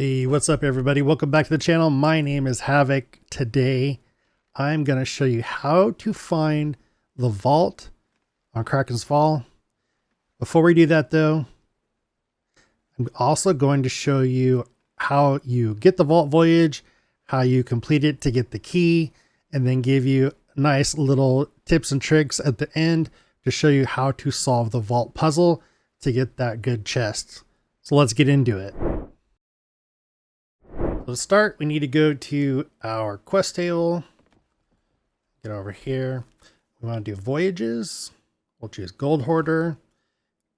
Hey, what's up everybody? Welcome back to the channel. My name is Havoc. Today, I'm going to show you how to find the vault on Kraken's Fall. Before we do that though, I'm also going to show you how you get the vault voyage, how you complete it to get the key, and then give you nice little tips and tricks at the end to show you how to solve the vault puzzle to get that good chest. So let's get into it. So to start, we need to go to our quest table. Get over here. We want to do voyages. We'll choose Gold Hoarder,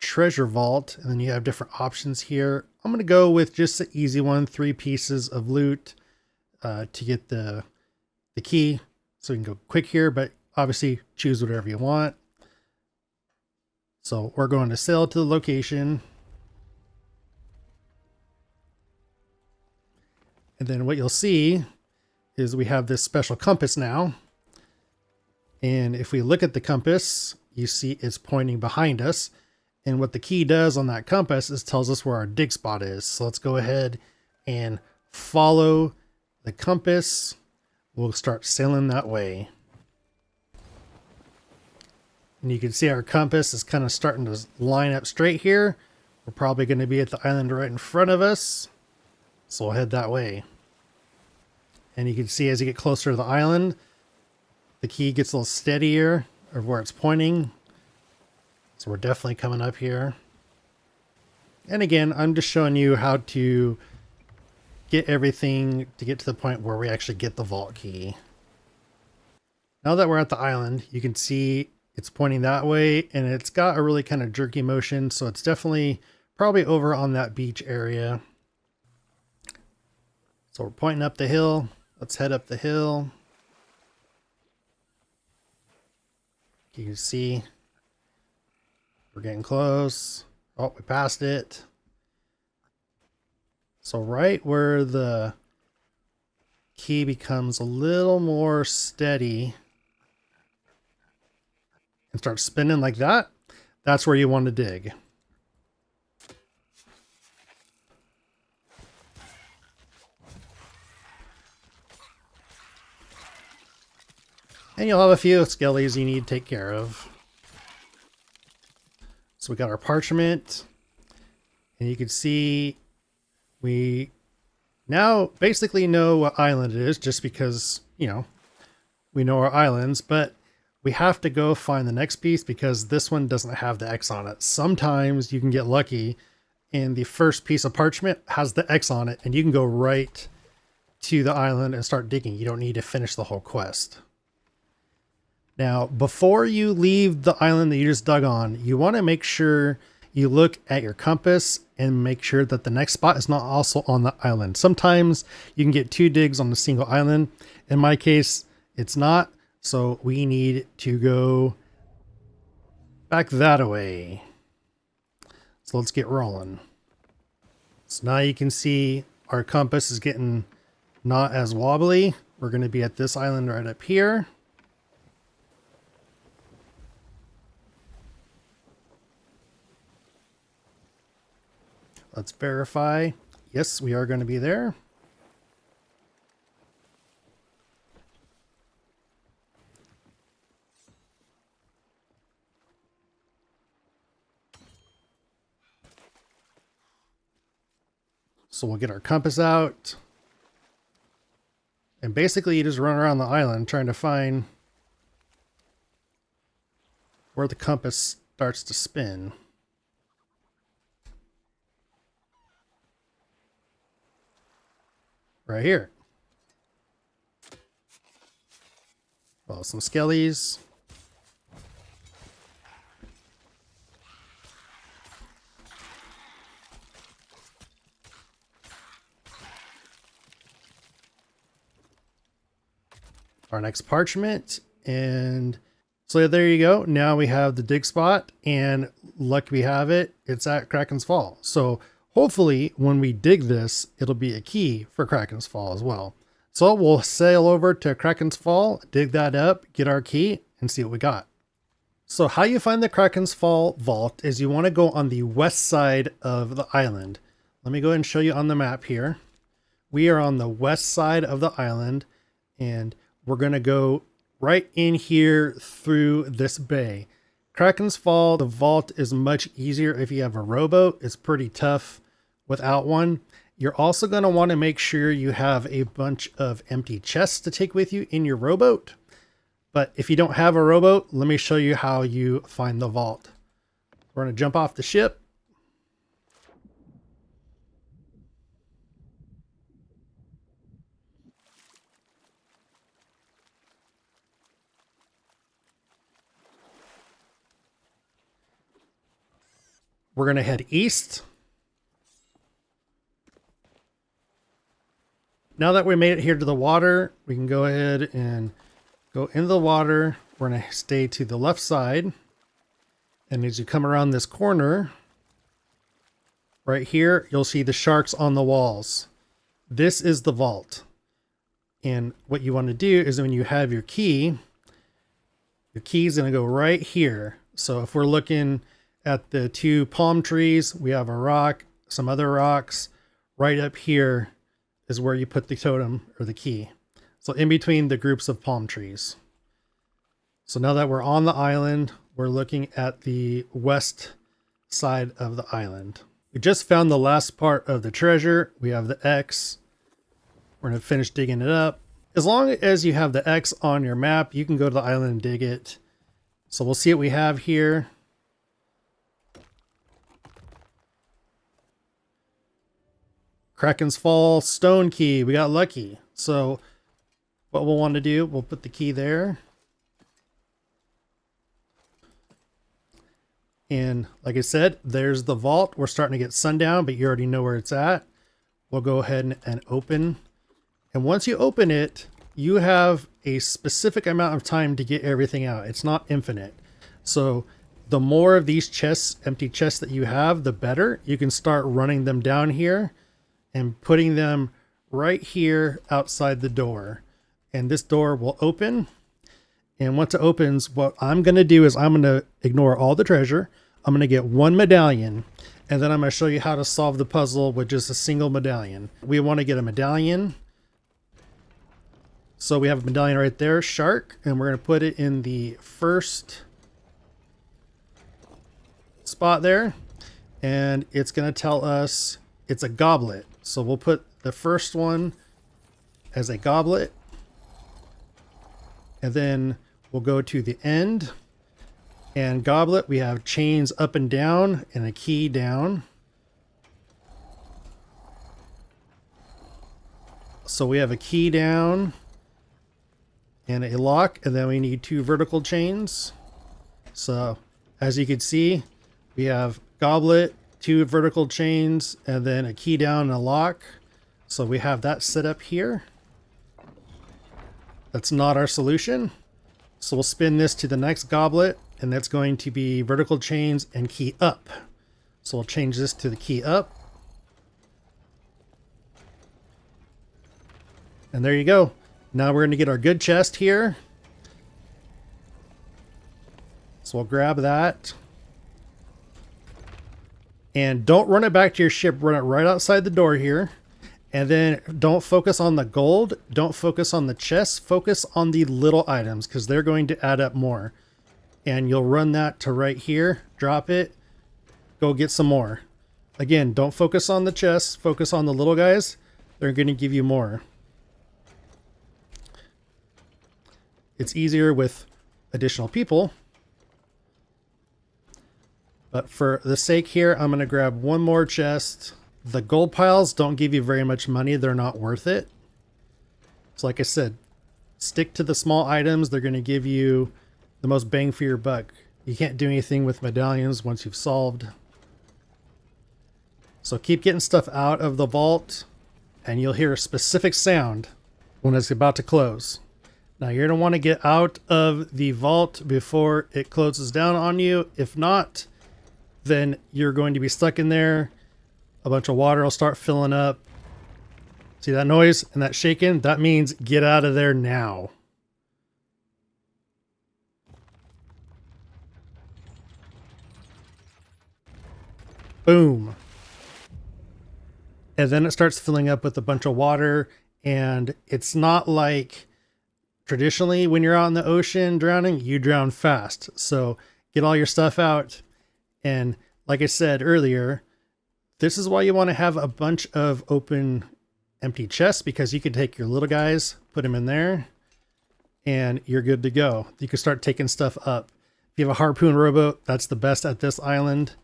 Treasure Vault, and then you have different options here. I'm going to go with just the easy one, 3 pieces of loot to get the key. So we can go quick here, but obviously choose whatever you want. So we're going to sail to the location. And then what you'll see is we have this special compass now. And if we look at the compass, you see it's pointing behind us. And what the key does on that compass is tells us where our dig spot is. So let's go ahead and follow the compass. We'll start sailing that way. And you can see our compass is kind of starting to line up straight here. We're probably going to be at the island right in front of us. So we'll head that way. And you can see as you get closer to the island, the key gets a little steadier of where it's pointing. So we're definitely coming up here. And again, I'm just showing you how to get everything to get to the point where we actually get the vault key. Now that we're at the island, you can see it's pointing that way and it's got a really kind of jerky motion. So it's definitely probably over on that beach area. So we're pointing up the hill. Let's head up the hill. You can see we're getting close. Oh, we passed it. So right where the key becomes a little more steady and starts spinning like that, that's where you want to dig. And you'll have a few skellies you need to take care of. So we got our parchment. And you can see we now basically know what island it is just because, you know, we know our islands. But we have to go find the next piece because this one doesn't have the X on it. Sometimes you can get lucky and the first piece of parchment has the X on it. And you can go right to the island and start digging. You don't need to finish the whole quest. Now, before you leave the island that you just dug on, you want to make sure you look at your compass and make sure that the next spot is not also on the island. Sometimes you can get 2 digs on a single island. In my case, it's not. So we need to go back that way. So let's get rolling. So now you can see our compass is getting not as wobbly. We're going to be at this island right up here. Let's verify. Yes, we are going to be there. So we'll get our compass out. And basically you just run around the island trying to find where the compass starts to spin. Right here. Well, some skellies. Our next parchment. And so there you go. Now we have the dig spot and lucky we have it. It's at Kraken's Fall. So hopefully when we dig this, it'll be a key for Kraken's Fall as well. So we'll sail over to Kraken's Fall, dig that up, get our key, and see what we got. So how you find the Kraken's Fall vault is you want to go on the west side of the island. Let me go ahead and show you on the map here. We are on the west side of the island, and we're going to go right in here through this bay. Kraken's Fall, the vault is much easier if you have a rowboat. It's pretty tough without one. You're also going to want to make sure you have a bunch of empty chests to take with you in your rowboat. But if you don't have a rowboat, let me show you how you find the vault. We're going to jump off the ship. We're going to head east. Now that we made it here to the water, we can go ahead and go into the water. We're going to stay to the left side. And as you come around this corner, right here, you'll see the sharks on the walls. This is the vault. And what you want to do is when you have your key is going to go right here. So if we're looking at the two palm trees, we have a rock, some other rocks. Right up here is where you put the totem or the key. So in between the groups of palm trees. So now that we're on the island, we're looking at the west side of the island. We just found the last part of the treasure. We have the X. We're going to finish digging it up. As long as you have the X on your map, you can go to the island and dig it. So we'll see what we have here. Kraken's Fall stone key. We got lucky. So what we'll want to do, we'll put the key there. And like I said, there's the vault. We're starting to get sundown, but you already know where it's at. We'll go ahead and open. And once you open it, you have a specific amount of time to get everything out. It's not infinite. So the more of these chests, empty chests that you have, the better. You can start running them down here and putting them right here outside the door. And this door will open. And once it opens, what I'm going to do is I'm going to ignore all the treasure. I'm going to get one medallion, and then I'm going to show you how to solve the puzzle with just a single medallion. We want to get a medallion. So we have a medallion right there, shark, and we're going to put it in the first spot there. And it's going to tell us it's a goblet. So we'll put the first one as a goblet. And then we'll go to the end. And goblet, we have chains up and down and a key down. So we have a key down and a lock, and then we need 2 vertical chains. So as you can see, we have goblet, 2 vertical chains, and then a key down and a lock. So we have that set up here. That's not our solution. So we'll spin this to the next goblet, and that's going to be vertical chains and key up. So we'll change this to the key up. And there you go. Now we're going to get our good chest here. So we'll grab that. And don't run it back to your ship. Run it right outside the door here. And then don't focus on the gold. Don't focus on the chests. Focus on the little items because they're going to add up more. And you'll run that to right here. Drop it. Go get some more. Again, don't focus on the chests. Focus on the little guys. They're going to give you more. It's easier with additional people. But for the sake here, I'm going to grab one more chest. The gold piles don't give you very much money. They're not worth it. So like I said, stick to the small items. They're going to give you the most bang for your buck. You can't do anything with medallions once you've solved. So keep getting stuff out of the vault, and you'll hear a specific sound when it's about to close. Now you're going to want to get out of the vault before it closes down on you. If not, then you're going to be stuck in there. A bunch of water will start filling up. See that noise and that shaking? That means get out of there now. Boom. and then it starts filling up with a bunch of water. And it's not like traditionally when you're out in the ocean drowning, you drown fast. So get all your stuff out. And like I said earlier, this is why you want to have a bunch of open empty chests, because you can take your little guys, put them in there, and you're good to go. You can start taking stuff up. If you have a harpoon rowboat, that's the best at this island.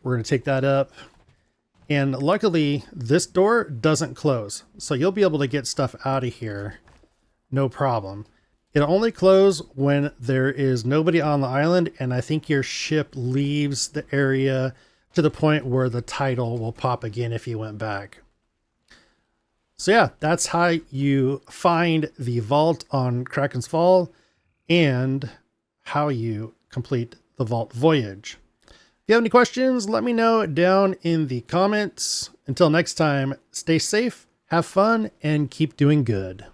We're going to take that up. And luckily, this door doesn't close. So you'll be able to get stuff out of here. No problem. It'll only close when there is nobody on the island. And I think your ship leaves the area to the point where the title will pop again if you went back. So yeah, that's how you find the vault on Kraken's Fall and how you complete the vault voyage. If you have any questions, let me know down in the comments. Until next time, stay safe, have fun, and keep doing good.